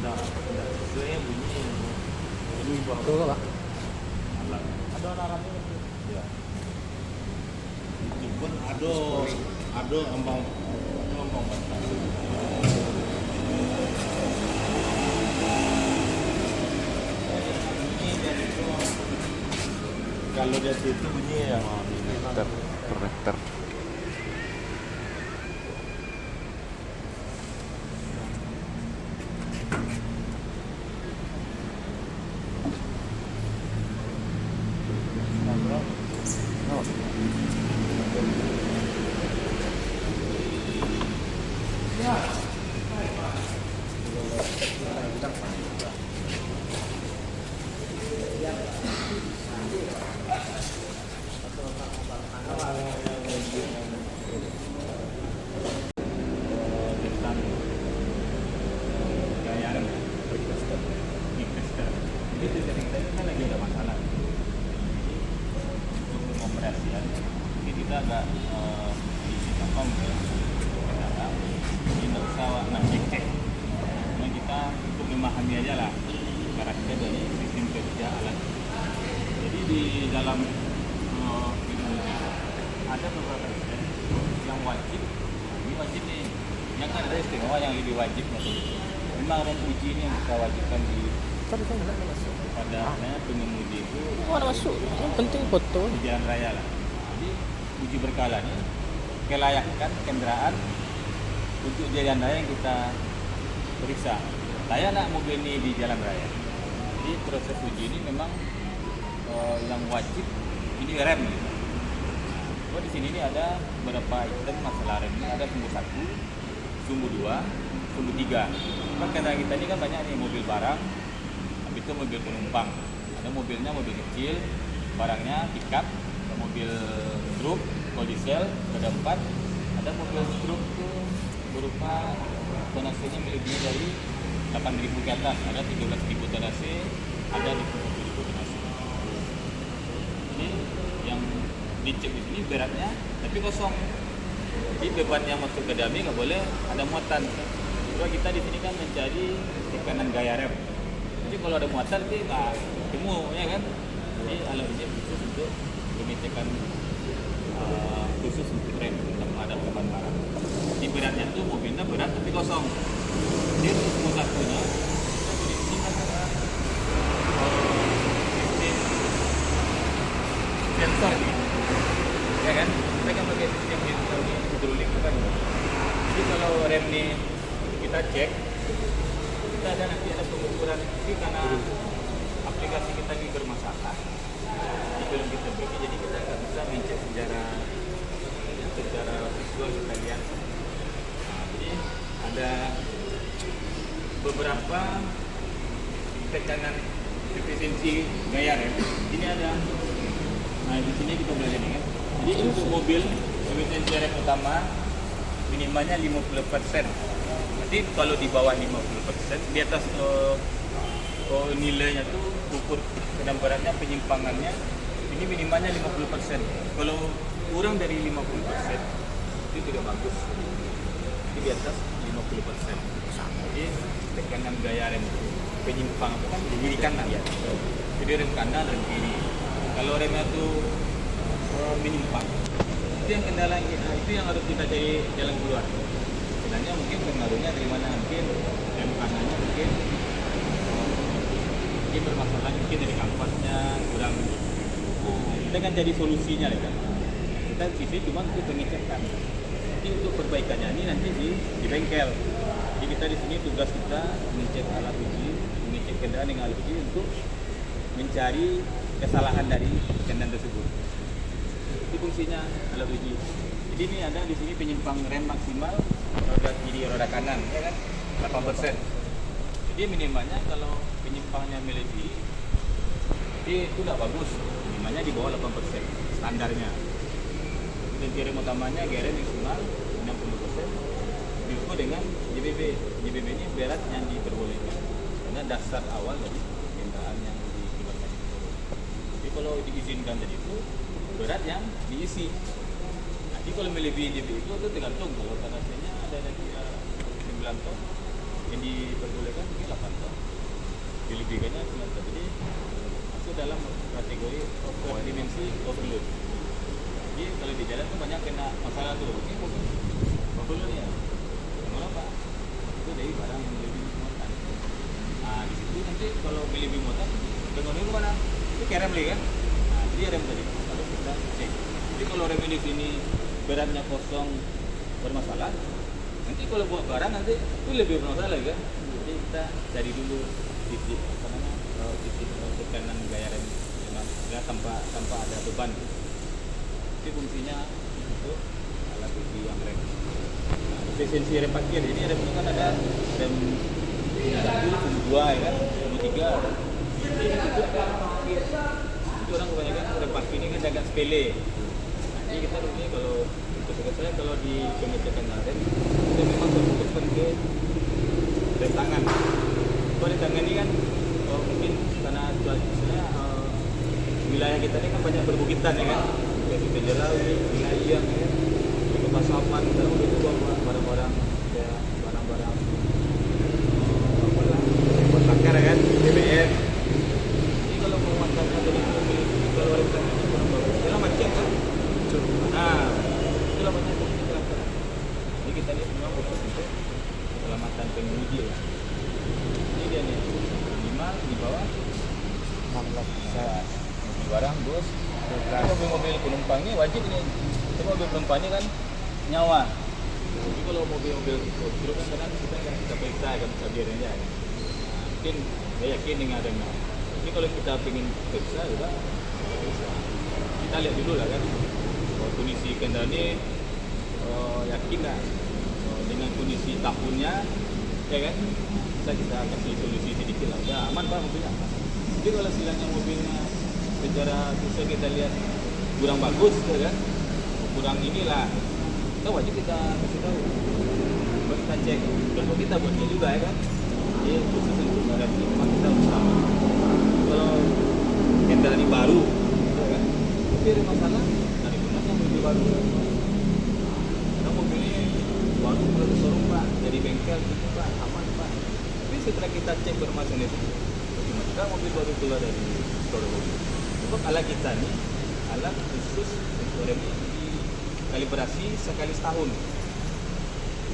enggak sesuai bunyi. Ini bawah. Tuh Pak. Ada alarmnya gitu. Ya. Itu pun ada ambang batas. Kalau dari situ bunyi ya Per meter. tentang gaya rem requester. Jadi dari kita ini kan lagi ada masalah untuk pengoperasian. Ini kita agak apa mungkin kendala. Ini nggak usah cek. Cuma kita untuk memahami aja lah karakter dari sistem kerja alat. Jadi di dalam Indonesia ada beberapa sistem yang wajib. Ini wajib nih. Yang kan ada istimewa yang lebih wajib maksudnya. Memang rem uji ini yang kita wajibkan di pada pengemudi itu. Ada masuk. Yang penting foto. Di jalan raya lah. Jadi uji berkala ini kelayakan kendaraan untuk jalan raya yang kita periksa. Saya nak mobil ini di jalan raya. Jadi proses uji ini memang yang wajib ini rem. Oh, di sini ini ada beberapa item masalah rem. Ini ada sumbu 1, sumbu 2, sumbu 3. Kan kendaraan kita ini kan banyak nih mobil barang, habis itu mobil penumpang. Ada mobilnya mobil kecil, barangnya pickup, ada mobil truk, diesel, ada 4. Ada mobil truk itu berupa tonasenya melebihi dari 8.000 ke atas, ada 13.000 tonase, ada 20.000 tonase. Ini yang dicek di sini beratnya tapi kosong. Jadi beban yang masuk ke dami nggak boleh ada muatan. Jadi kita di sini kan mencari tekanan gaya rem. Jadi kalau ada muatan itu nggak ketemu ya kan. Jadi alat ini khusus untuk pengecekan khusus untuk rem untuk menghadap beban barang. Jadi beratnya tuh mobilnya berat tapi kosong. Jadi untuk satunya di sini kan ada sensor nih. Ya kan, kita kan pakai sistem hidrolik kan. Jadi kalau rem ini kita cek, kita ada nanti ada pengukuran ini karena aplikasi kita ini bermasalah. Jadi belum kita beri, jadi kita nggak bisa mencek secara visual kita lihat. Nah, jadi ada beberapa tekanan efisiensi gaya rem. Ini ada. Nah di sini kita belajar ini kan. Jadi untuk mobil efisiensi rem utama minimalnya 50%. Nanti kalau di bawah 50%, di atas nilainya tuh ukur kedamparannya penyimpangannya ini minimalnya 50%. Kalau kurang dari 50% itu tidak bagus. Jadi di atas 50%. Jadi tekanan gaya rem penyimpang itu kan di kiri kanan ya. Jadi rem kanan rem kiri. Kalau remnya itu menyimpang, itu yang kendala itu yang harus kita cari jalan keluar. Sebenarnya mungkin pengaruhnya dari mana, mungkin rem kanannya mungkin bermasalah, mungkin dari kampasnya kurang. Kita kan jadi solusinya kan. Kita sisi cuma untuk pengecekan. Jadi untuk perbaikannya ini nanti di bengkel. Jadi kita di sini tugas kita mengecek alat uji, mengecek kendaraan dengan alat uji untuk mencari kesalahan dari kendaraan tersebut. Itu fungsinya alat uji. Jadi ini ada di sini penyimpang rem maksimal roda kiri roda kanan ya kan 8%. Jadi minimalnya kalau penyimpangnya melebihi itu tidak bagus. Minimalnya di bawah 8% standarnya. Dan rem utamanya gaya rem maksimal 60%. Diukur dengan JBB. JBB ini berat yang diperbolehkan karena dasar awal dari kendaraan yang dikeluarkan itu. Jadi kalau diizinkan tadi itu berat yang diisi. Jadi kalau melebihi JBB itu tergantung. Kalau tanahnya ada kira 9 ton, yang diperbolehkan mungkin 8 ton, dilebihkannya 9 ton. Jadi masuk dalam kategori over dimensi overload. Jadi kalau di jalan tuh banyak kena masalah tuh, ini mobil overload ya, kenapa? Itu dari barang yang lebih muatan. Nah di situ nanti kalau beli lebih muatan, dengan ini mana? Itu kayak rem kan? Nah jadi rem tadi harus kita cek. Jadi kalau rem ini sini beratnya kosong bermasalah, nanti kalau buat barang nanti itu lebih bermasalah kan? Jadi kita cari dulu titik apa namanya titik tekanan gaya rem ya, tanpa ada beban. Itu fungsinya untuk alat uji yang rem. Nah, efisiensi rem parkir ini rem itu kan ada rem 1, 2 ya kan, 3. Jadi itu orang kebanyakan rem parkir ini kan agak sepele. Jadi kita ini kalau untuk saya kalau di pengecekan rem kita memang fokuskan ke rem tangan. Kalau rem tangan ini kan mungkin karena cuaca wilayah kita ini kan banyak perbukitan ya kan, kayak di Jelawi, wilayah ya, ke Pasaman, kita itu barang-barang ya barang-barang apa lah, buat bakar kan, BBM. Jadi kalau mau manfaatkan dari mobil kalau rem tangan ini kurang bagus, karena macam kan. Nah, itulah banyak kecelakaan. Jadi kita lihat semua fokus untuk keselamatan pengemudi lah. Ini dia nih, minimal di bawah 16 saya mobil barang bos. Mobil-mobil penumpang ini wajib ini. Tapi mobil penumpang ini kan nyawa. Jadi kalau mobil-mobil truk kan kadang kita periksa kan bisa biarin aja. Nah, mungkin saya yakin dengan adanya. Jadi kalau kita ingin periksa juga periksa. Kita lihat dulu lah kan. Kondisi kendaraan ini yakin nggak dengan kondisi tahunnya ya kan, bisa kita kasih solusi sedikit lah, ya aman pak mobilnya. Jadi kalau silangnya mobilnya secara susah kita lihat kurang bagus ya kan, kurang inilah, kita wajib kita kasih tahu, kita cek dan kita buatnya juga ya kan. Jadi khusus untuk kendaraan ini memang kita utama. Kalau kendaraan ini baru ya kan, tapi ada masalah mobil baru, karena mobil ini baru mulai showroom pak, dari bengkel gitu pak, aman pak. Tapi setelah kita cek bermasalah itu, kita mobil baru keluar dari showroom. Sebab alat kita ini alat khusus untuk rem dikalibrasi sekali setahun.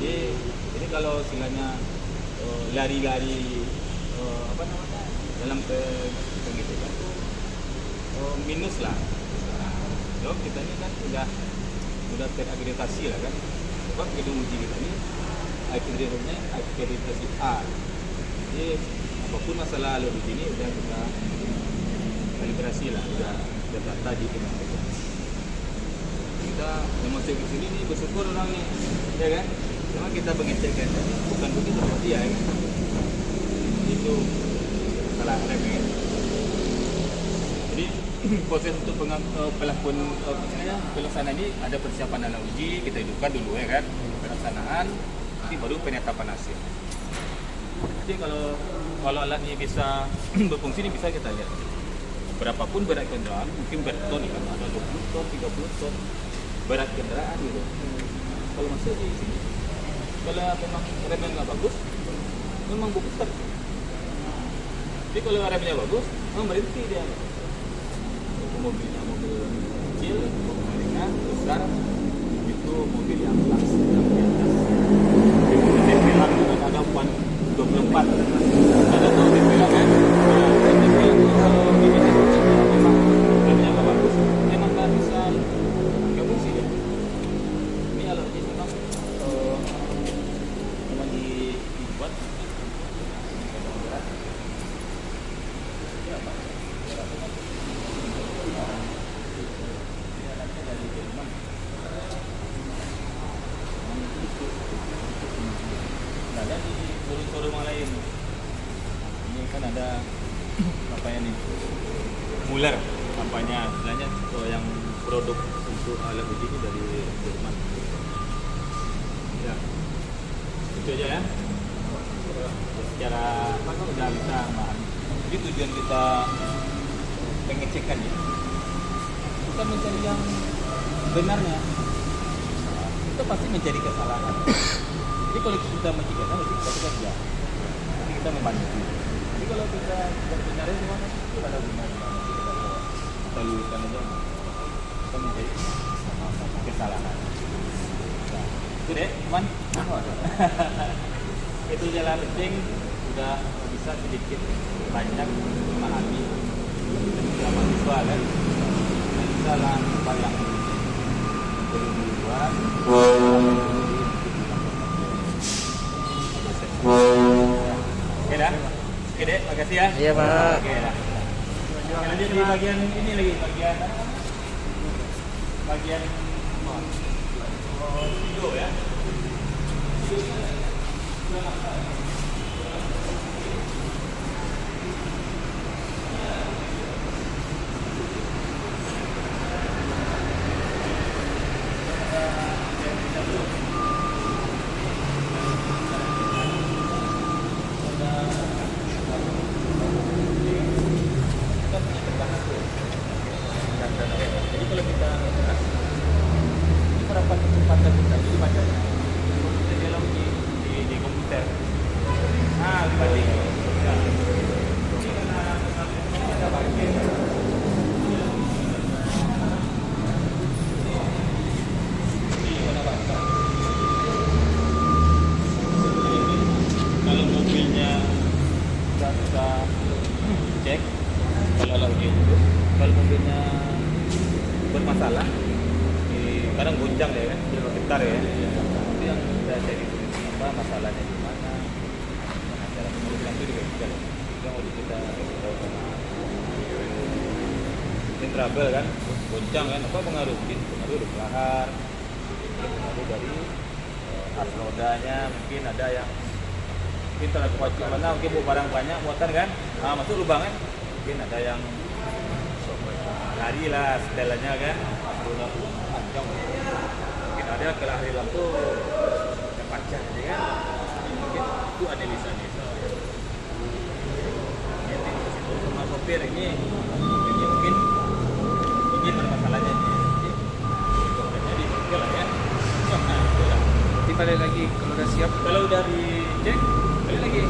Jadi kalau istilahnya lari-lari apa namanya dalam pengecekan itu minus lah. Sebab kita ini kan sudah terakreditasi lah kan. Sebab gedung uji kita ini akreditasi A. Jadi apapun masalah lalu di sini sudah kita kalibrasi lah, sudah tata di kementerian. Kita yang masuk ke sini nih bersyukur orang nih, ya kan? Memang kita pengecekan bukan begitu dia ya kan? Itu salah rem ya. Jadi proses untuk pelaksanaan ini ada persiapan dalam uji, kita hidupkan dulu ya kan, pelaksanaan, nanti baru penetapan hasil. Jadi kalau alat ini bisa berfungsi ini bisa kita lihat. Berapapun berat kendaraan, mungkin berton kan ada 20 ton, 30 ton berat kendaraan gitu. Kalau masuk di sini, kalau memang remnya nggak bagus, memang bukan. Jadi kalau remnya bagus, memang berhenti dia. Mobilnya mobil kecil, mobil ringan, besar, itu mobil yang kelas yang di atas. Tempelan dengan ada 24. Ada tahu tempelan kan? Tempelan itu kalau di sini memang remnya nggak bagus, memang nggak bisa nggak fungsi ya. Ini alatnya memang dibuat. Ada di showroom lain. Ini kan ada apa ya nih? Muller kampanye istilahnya yang produk untuk alat uji ini dari Jerman. Ya. Itu aja ya. Secara apa kan udah bisa memahami. Jadi tujuan kita pengecekan ya. Bukan mencari yang benarnya. Kita pasti mencari kesalahan. Jadi kalau kita mencegahnya, berarti kita kerja. kita membantu. Jadi kalau kita berbicara semua itu ada gunanya. Kita luruskan aja. Kita menjadi kesalahan. Nah, itu deh, teman. Itu jalan penting sudah bisa sedikit banyak memahami kita mahasiswa kan. Bisa lah apa yang perlu dibuat. Oke dah. Oke deh, makasih ya. Iya, Pak. Oke dah. Lanjut di bagian ini lagi, bagian video ya. Jadi kalau kita ini berapa kecepatan kita jadi bacanya kita dialog di komputer. Nah, dibanding ya. Ini karena kita pakai kalau mobilnya kita cek kalau mobilnya bermasalah kadang goncang deh kan getar ya itu yang kita cari apa masalahnya di mana cara pengurus itu juga bisa yang mau kita tahu sama mungkin trouble kan goncang kan apa pengaruh kelahar pengaruh dari arus rodanya mungkin ada yang mungkin terlalu kuat mana mungkin bawa barang banyak muatan kan masuk lubang kan mungkin ada yang lari lah setelannya kan panjang mungkin ada kelahar lampu yang panjang aja kan mungkin itu analisa sama sopir ini mungkin bermasalahnya jadi oke lah ya Nanti balik lagi kalau udah siap. kalau udah dicek balik lagi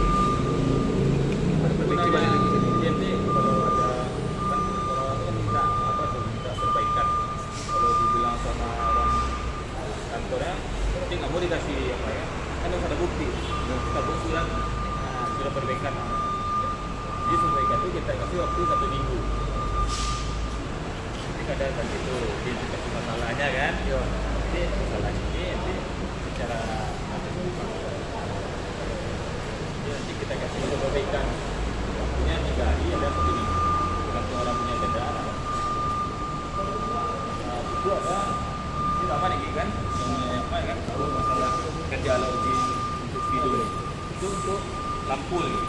Perbaiki balik lagi. Jadi kalau ada kan minta apa tuh minta perbaikan kalau dibilang sama orang kantornya nanti nggak mau dikasih apa ya kan harus ada bukti kita buat surat surat perbaikan jadi perbaikan itu kita kasih waktu 1 minggu jadi kadang kan itu dikasih masalahnya kan jadi masalah ini nanti secara nanti kita kasih perbaikan waktunya 3 hari ada 1 minggu kalau orang punya kendaraan itu ada ini sama nih kan yang apa kan kalau masalah kerja login untuk video itu untuk lampu nih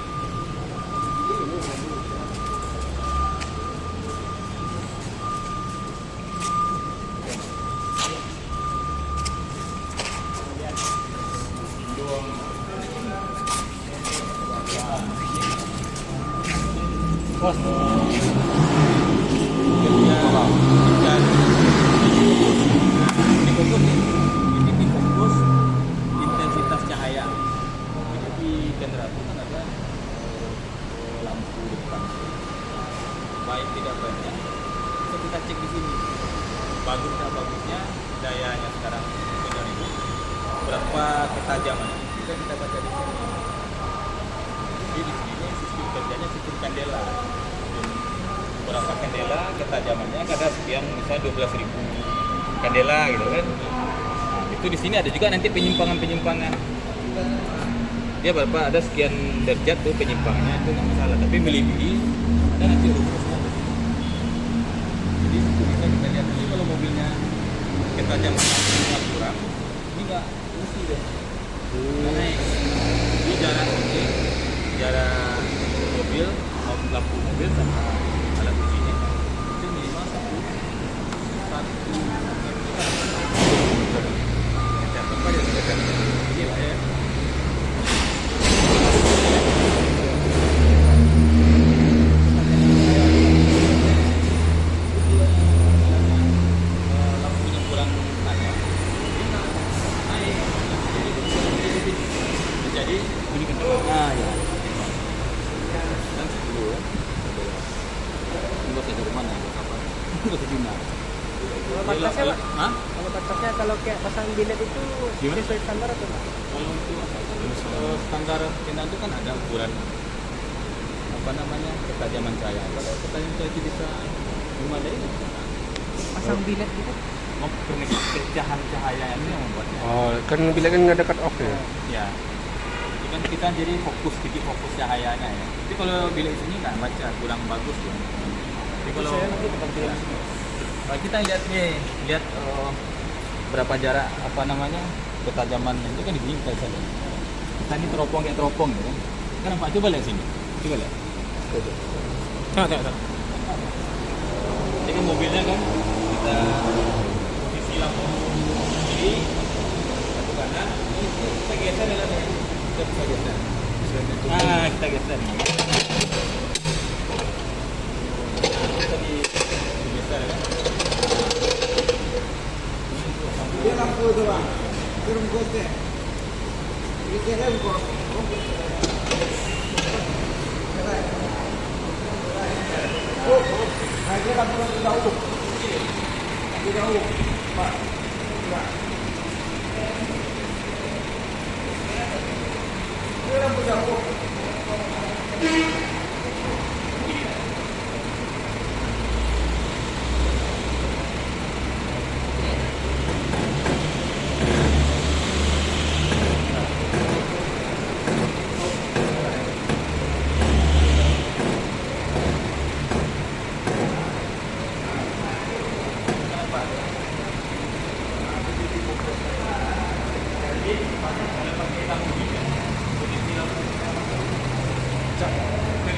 Bos. Ini fokus intensitas cahaya. Jadi di kendaraan itu kan ada lampu depan. Baik tidak banyak, bisa kita cek di sini. Bagus tidak bagusnya, dayanya sekarang dengan itu berapa ketajamannya bisa kita baca di sini. Jadi di sini sistem kerjanya sistem kandela. Berapa kandela ketajamannya kadar sekian misalnya 12.000 kandela gitu kan. Nah, itu di sini ada juga nanti penyimpangan dia berapa ada sekian derajat tuh penyimpangannya itu nggak masalah tapi melebihi ada nanti rumusnya. Jadi itu bisa kita lihat dulu kalau mobilnya ketajamannya kurang ini nggak fungsi deh naik ini jarak mobil lampu mobil sama alat ujinya itu minimal satu apa dia sebutkan ini lah ya lampunya kurang banyak naik jadi bunyi kencang ya Hah? Kalau batasnya kalau kayak pasang bilet itu Gimana? sesuai standar atau enggak? Kalau untuk standar kendaraan itu kan ada ukuran apa namanya ketajaman cahaya. Kalau ketajaman cahaya itu bisa memadai, Pasang bilet gitu. pecahan cahaya itu yang membuatnya. Oh, kan bilet kan ada cut off ya. Ya, itu kan kita jadi fokus cahayanya ya. Tapi kalau bilik sini nggak baca, kurang bagus ya. Tapi kalau Saya nanti tempat bilet ya. di sini. Kalau kita lihat nih, lihat berapa jarak apa namanya ketajaman itu kan di sini kita bisa lihat. Kita ini teropong kayak teropong gitu kan. Kan nampak, coba lihat sini, coba lihat. Tengok. Ini kan mobilnya kan kita isi lampu kiri, satu kanan, ini kita geser ya, kita bisa geser. Nah, kita geser nih. Kita digeser ya. Dia lampu itu bang, turun kote. Ini keren kok. Oh, nah ini lampu jauh. Jauh, pak. Ini lampu jauh.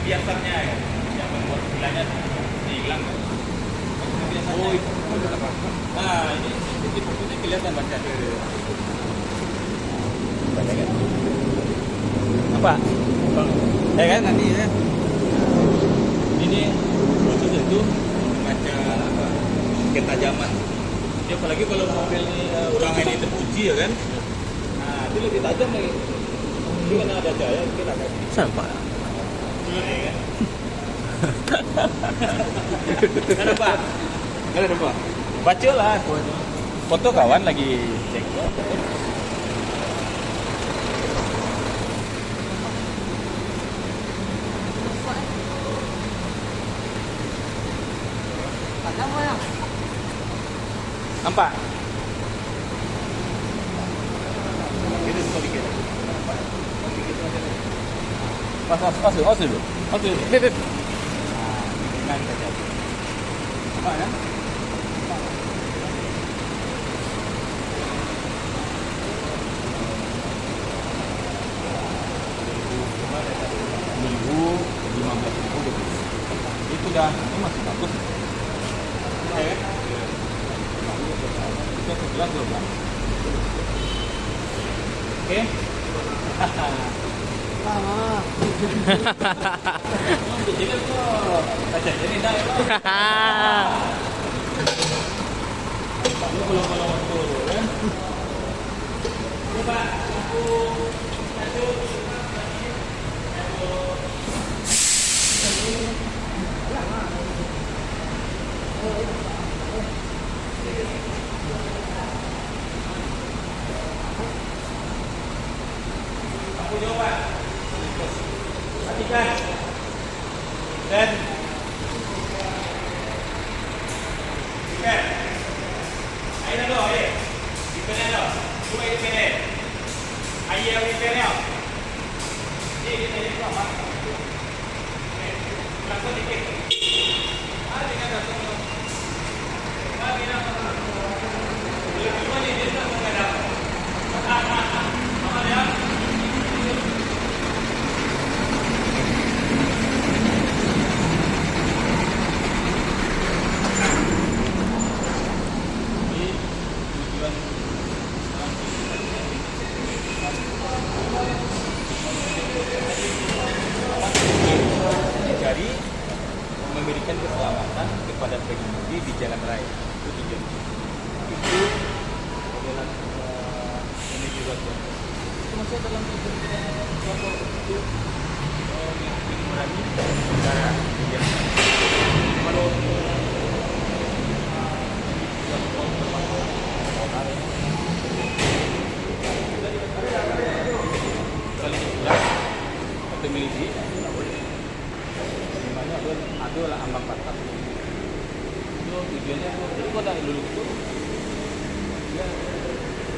Kebiasaannya ya, yang membuat hilangnya hilang kan. Kebiasaannya. Oh, itu ada apa? Nah, ini titik-titiknya kelihatan baca. Baca kan? Apa? Ya kan nanti ya. Ini khusus itu baca apa? Ketajaman. Ya apalagi kalau mobil ini ulang ini terpuji ya kan. Nah, itu lebih tajam lagi. Ini kan ada cahaya, kita agak Sampai. ya kan? Kenapa? Kenapa? Baca lah. Foto kawan lagi cek. Nampak? Itu sedikit. Pas dulu. Beb. Nah, kita cari. Apa kan? Itu dah, ini masih bagus. Ya, itu 11 12. Oke. Lama. Jadi kok baca jadi dah ya. Lu kalau waktu kan. Coba aku satu aku coba. Perhatikan. Dan Ikan. Ayo dah doh, ayo. Ikan dah doh. Cuba ikan ni. Ayo ikan ni. Ini kita ini apa? Langsung dikit. Ada ikan dah semua. Kami nak. Cuma ni dia tak mengadap. Apa dia? Dari memberikan keselamatan kepada pengemudi di jalan raya. Itu tujuan. Itu adalah ini juga itu masuk dalam tujuan kita kelompok itu mengurangi secara kalau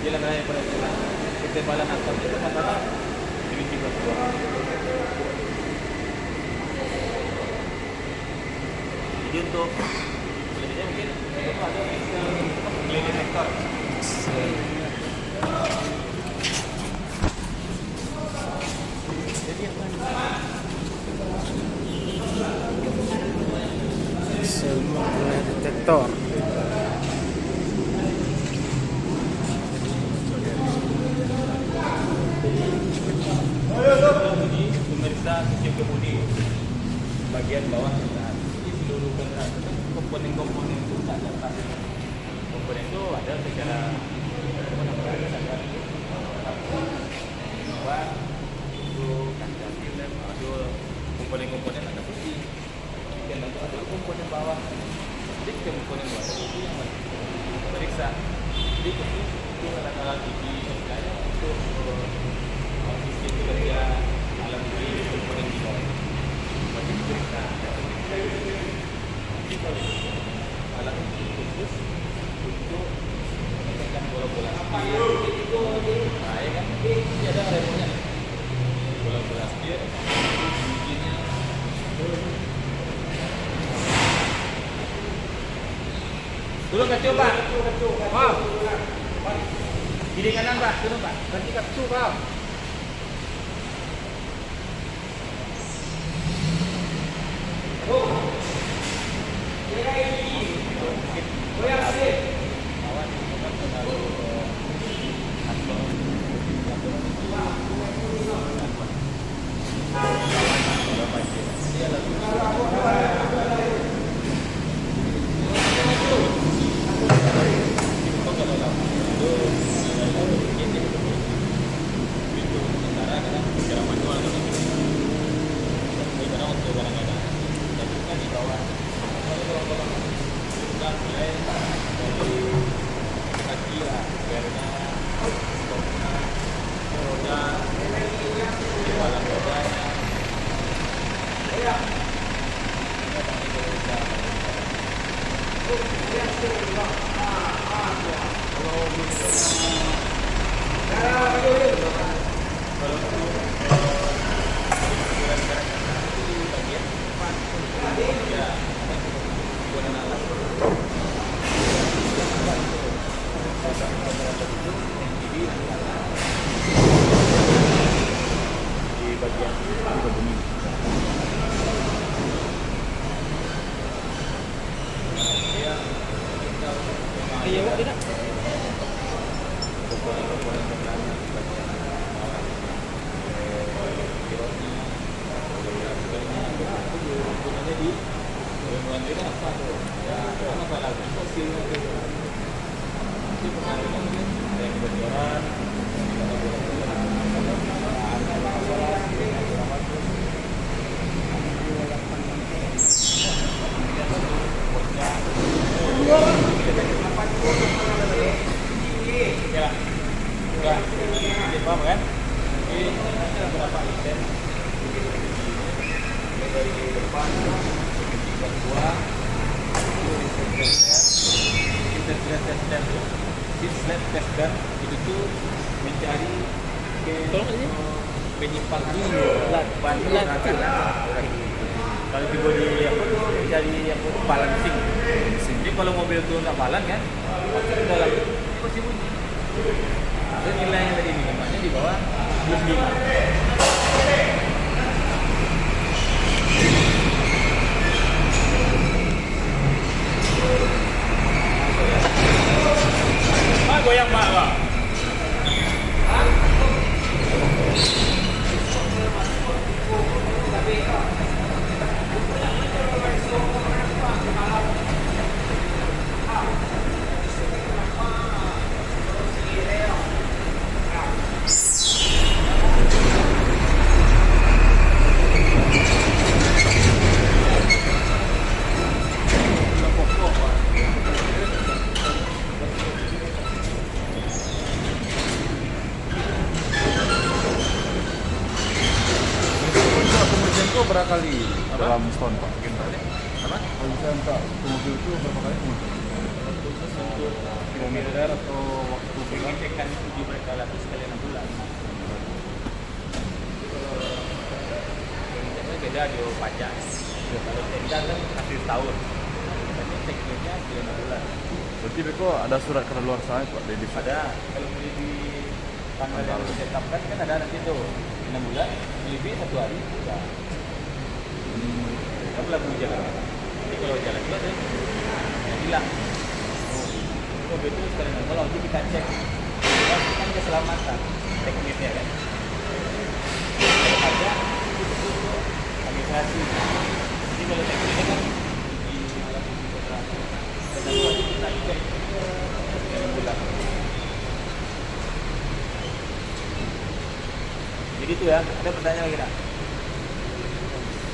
jalan raya operasional ketebalan asfal itu masalah divisi berkuah. Jadi untuk selanjutnya mungkin itu ada cleaning sektor. Semua detektor. Ini pemeriksa sistem kemudi bagian bawah kendaraan. Jadi seluruh kendaraan itu komponen-komponen itu tak ada tas. Komponen itu ada secara apa namanya ada ban, itu kaca film, ada komponen-komponen ada putih. Dan untuk ada komponen bawah. Jadi komponen bawah itu yang periksa. Jadi itu alat-alat gigi misalnya untuk sistem kerja alam gigi komponen di bawah. Wajib periksa. Jadi kalau alat gigi khusus untuk menekan bola-bola setir, nah ya kan? Ini ada remonya. Bola-bola setir, giginya. Dulu kacau Pak. Wow. Kiri kanan Pak, turun Pak. Ganti kartu, Pak. Iya, Pak, tidak. Ya, udah, paham kan? Ini ada beberapa item dari depan, kedua, tester itu tuh mencari penyimpangan ban kalau di bodi apa tuh mencari apa balancing. Jadi kalau mobil tuh nggak balan kan, masuk ke dalam itu pasti bunyi. Itu nilainya tadi minimalnya di bawah 25. Goyang Pak, Pak. Berapa kali dalam setahun Pak? Mungkin Pak. Apa? Kalau bisa minta mobil itu berapa kali kemudian? Untuk kilometer atau waktu pengecekan uji berkala itu sekali 6 bulan. Pengecekannya beda di pajak. Kalau tenda kan hampir tahun. Tapi tekniknya sekali 6 bulan. Berarti Beko ada surat kadaluarsa Pak dari Ada, kalau beli di tanggal yang ditetapkan kan ada nanti tuh 6 bulan, lebih 1 hari sudah. Kita berlaku di jalan. Jadi kalau jalan itu ada yang hilang. Oh betul sekali. Kalau nanti kita cek, kan keselamatan teknisnya kan. Kalau ada administrasi. Jadi kalau teknisnya kan di malam operasi. Kedua kita cek 6 bulan. Jadi itu ya, ada pertanyaan lagi tak?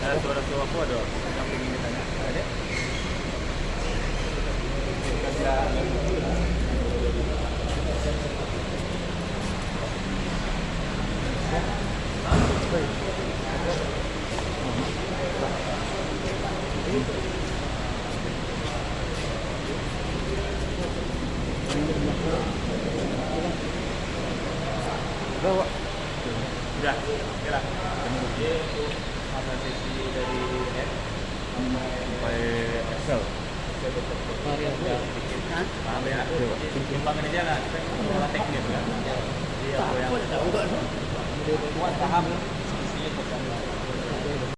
Ada suara-suara aku ada yang ingin ditanya. Ada? Bawa. Sudah, oke lah. Jadi untuk masa sesi dari net Sampai Excel. Kembangin aja lah, kita masalah teknis kan. Jadi apa yang buat paham, isinya